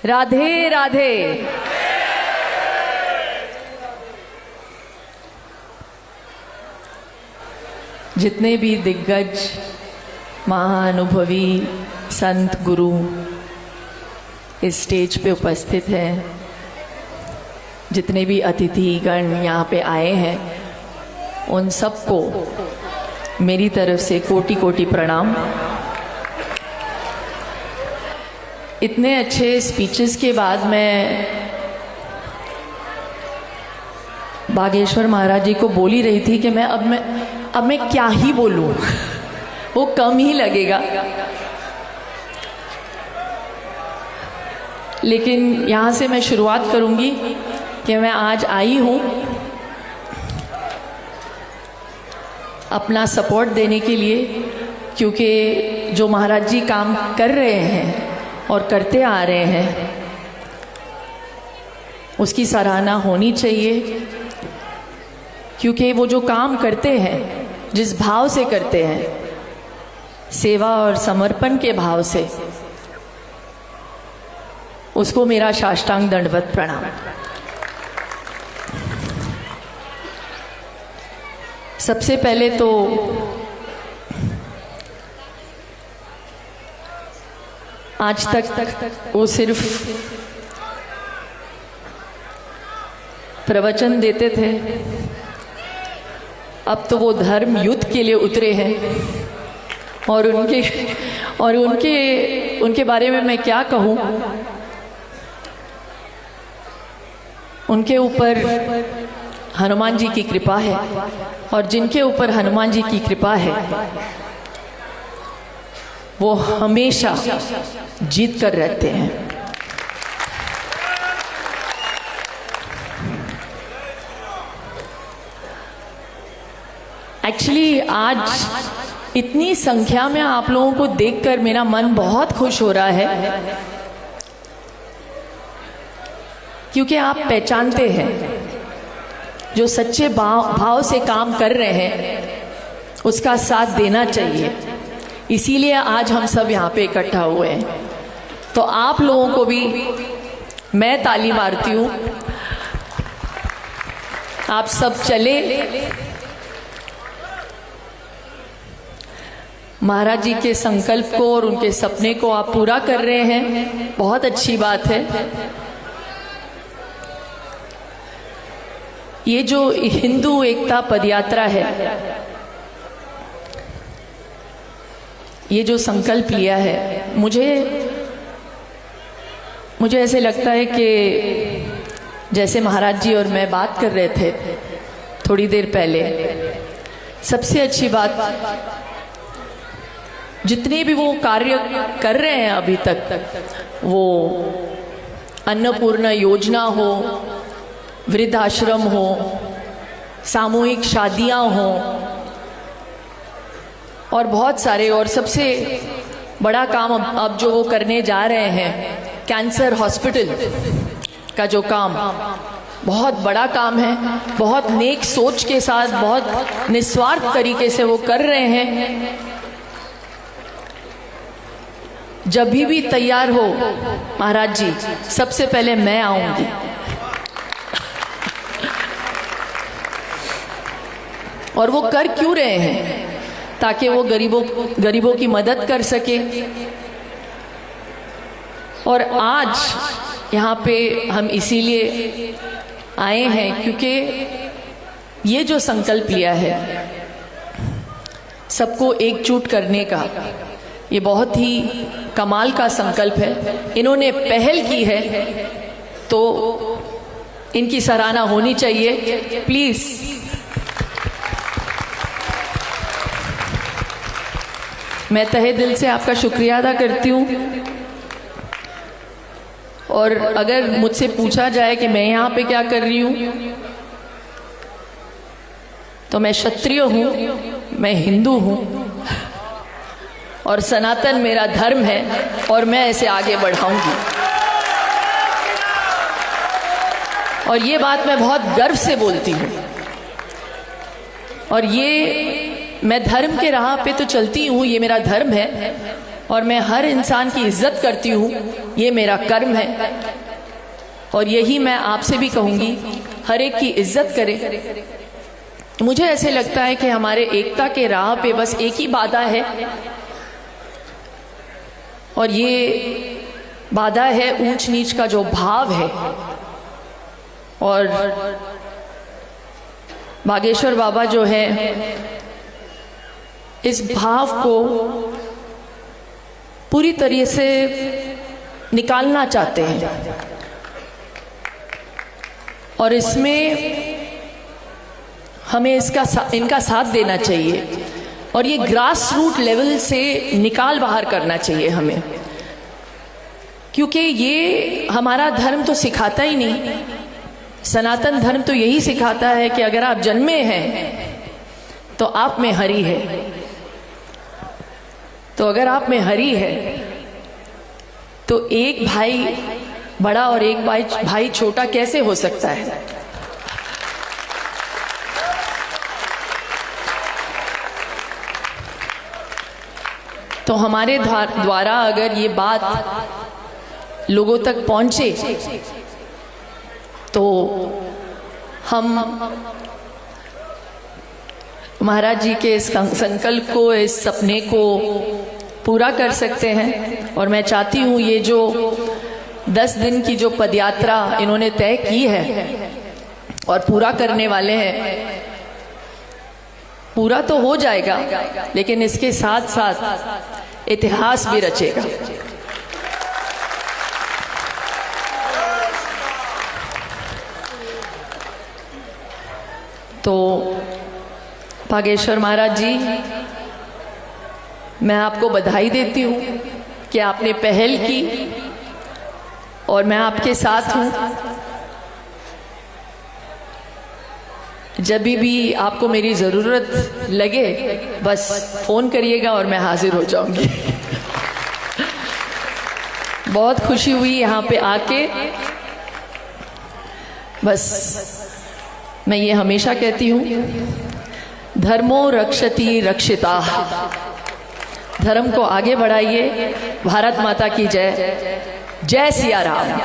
राधे राधे। जितने भी दिग्गज महाअनुभवी संत गुरु इस स्टेज पे उपस्थित हैं, जितने भी अतिथिगण यहाँ पे आए हैं, उन सबको मेरी तरफ से कोटि कोटि प्रणाम। इतने अच्छे स्पीचेस के बाद मैं बागेश्वर महाराज जी को बोल ही रही थी कि अब मैं क्या ही बोलूं, वो कम ही लगेगा। लेकिन यहाँ से मैं शुरुआत करूंगी कि मैं आज आई हूँ अपना सपोर्ट देने के लिए, क्योंकि जो महाराज जी काम कर रहे हैं और करते आ रहे हैं उसकी सराहना होनी चाहिए। क्योंकि वो जो काम करते हैं, जिस भाव से करते हैं, सेवा और समर्पण के भाव से, उसको मेरा साष्टांग दंडवत प्रणाम। सबसे पहले तो आज तक वो सिर्फ प्रवचन देते थे, अब तो वो धर्म युद्ध के लिए उतरे हैं। और उनके बारे में मैं क्या कहूँ। उनके ऊपर हनुमान जी की कृपा है, और जिनके ऊपर हनुमान जी की कृपा है वो हमेशा जीत कर रहते हैं। एक्चुअली आज इतनी संख्या में आप लोगों को देखकर मेरा मन बहुत खुश हो रहा है, क्योंकि आप पहचानते हैं जो सच्चे भाव से काम कर रहे हैं उसका साथ देना चाहिए। इसीलिए आज हम सब यहाँ पे इकट्ठा हुए हैं। तो आप लोगों को भी मैं ताली मारती हूँ। आप सब चले, महाराज जी के संकल्प को और उनके सपने को आप पूरा कर रहे हैं, बहुत अच्छी बात है। ये जो हिंदू एकता पदयात्रा है, ये जो संकल्प लिया है, मुझे ऐसे लगता है कि जैसे महाराज जी और मैं बात कर रहे थे थोड़ी देर पहले, सबसे अच्छी बात, जितने भी वो कार्य कर रहे हैं अभी तक, वो अन्नपूर्णा योजना हो, वृद्धाश्रम हो, सामूहिक शादियां हो, और बहुत सारे, और सबसे बड़ा काम अब जो वो करने जा रहे हैं, कैंसर हॉस्पिटल का जो काम, बहुत बड़ा काम है। बहुत नेक सोच के साथ, बहुत निस्वार्थ तरीके से वो कर रहे हैं। जब भी तैयार हो महाराज जी, सबसे पहले मैं आऊंगी। और वो कर क्यों रहे हैं? ताकि वो गरीबों की मदद कर सके। और आज यहाँ पे हम इसीलिए आए हैं क्योंकि ये जो संकल्प लिया है सबको एकजुट करने का, ये बहुत ही कमाल का संकल्प है। इन्होंने पहल की है तो इनकी सराहना होनी चाहिए। प्लीज मैं तहे दिल से आपका शुक्रिया अदा करती हूँ। और अगर मुझसे पूछा जाए कि मैं यहाँ पे क्या कर रही हूँ, तो मैं क्षत्रिय हूँ, मैं हिंदू हूँ, और सनातन मेरा धर्म है, और मैं इसे आगे बढ़ाऊंगी। और ये बात मैं बहुत गर्व से बोलती हूँ। और ये मैं धर्म के राह पे तो चलती हूँ, ये मेरा धर्म है, और मैं हर इंसान की इज्जत करती हूँ, ये मेरा कर्म है। और यही मैं आपसे भी कहूँगी, हर एक की इज्जत करें। मुझे ऐसे लगता है कि हमारे एकता के राह पे बस एक ही बाधा है, और ये बाधा है ऊंच नीच का जो भाव है। और बागेश्वर बाबा जो है इस भाव को पूरी तरह से निकालना चाहते हैं, और इसमें हमें इनका साथ देना चाहिए, और ये ग्रास रूट लेवल से निकाल बाहर करना चाहिए हमें, क्योंकि ये हमारा धर्म तो सिखाता ही नहीं। सनातन धर्म तो यही सिखाता है कि अगर आप जन्मे हैं तो आप में हरि है। तो अगर आप में हरि है तो एक भाई बड़ा और एक भाई छोटा कैसे हो सकता है? तो हमारे द्वारा अगर ये बात लोगों तक पहुंचे तो हम महाराज जी के इस संकल्प को, इस सपने को पूरा कर सकते हैं। और मैं चाहती हूँ ये जो 10 दिन की जो पदयात्रा इन्होंने तय की है और पूरा करने वाले हैं, पूरा तो हो जाएगा, लेकिन इसके साथ साथ इतिहास भी रचेगा। तो बागेश्वर महाराज जी, मैं आपको बधाई देती हूँ कि आपने पहल की, और मैं आपके साथ हूँ। जब भी आपको मेरी ज़रूरत लगे बस फ़ोन करिएगा और मैं हाजिर हो जाऊंगी। बहुत खुशी हुई यहाँ पे आके। बस मैं ये हमेशा कहती हूँ, धर्मो रक्षति रक्षिता। धर्म को आगे बढ़ाइए। भारत माता की जय। जय सिया राम।